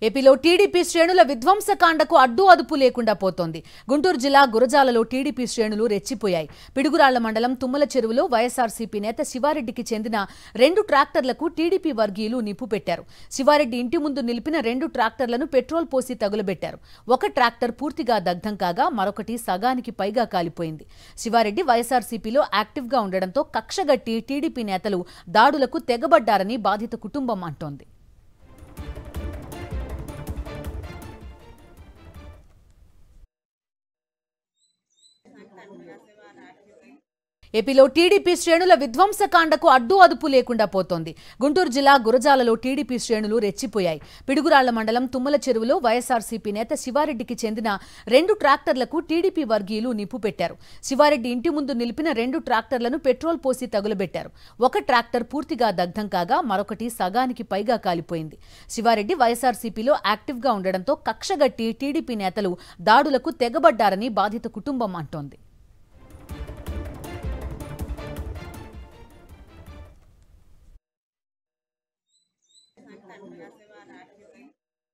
ఏపీలో టీడీపీ శ్రేణుల విధ్వంసకాండకు అడ్డు అదుపు లేకుండా పోతోంది. గుంటూరు జిల్లా గురజాలలో టీడీపీ శ్రేణులు రెచ్చిపోయాయి. పిడుగురాళ్ల మండలం తుమ్మల చెరువులో వైఎస్ఆర్సీపీ నేత శివారెడ్డికి చెందిన 2 ట్రాక్టర్లకు టీడీపీ వర్గీయులు నిప్పు పెట్టారు. శివారెడ్డి ఇంటి ముందు నిలిపిన 2 ట్రాక్టర్లను పెట్రోల్ పోసి తగులబెట్టారు. ఒక ట్రాక్టర్ పూర్తిగా దగ్ధం కాగా మరొకటి సగానికి పైగా కాలిపోయింది. శివారెడ్డి వైఎస్ఆర్సీపీలో యాక్టివ్గా ఉండడంతో కక్షగట్టి టీడీపీ నేతలు దాడులకు తెగబడ్డారని బాధిత కుటుంబం అంటోంది. ఏపీలో టీడీపీ శ్రేణుల విధ్వంసకాండకు అడ్డు అదుపు లేకుండా పోతోంది. గుంటూరు జిల్లా గురజాలలో టీడీపీ శ్రేణులు రెచ్చిపోయాయి. పిడుగురాళ్ల మండలం తుమ్మల చెరువులో వైఎస్ఆర్సీపీ నేత శివారెడ్డికి చెందిన 2 ట్రాక్టర్లకు టీడీపీ వర్గీయులు నిప్పు పెట్టారు. శివారెడ్డి ఇంటి ముందు నిలిపిన 2 ట్రాక్టర్లను పెట్రోల్ పోసి తగులబెట్టారు. ఒక ట్రాక్టర్ పూర్తిగా దగ్ధం కాగా మరొకటి సగానికి పైగా కాలిపోయింది. శివారెడ్డి వైఎస్ఆర్సీపీలో యాక్టివ్గా ఉండడంతో కక్షగట్టి టీడీపీ నేతలు దాడులకు తెగబడ్డారని బాధిత కుటుంబం అంటోంది.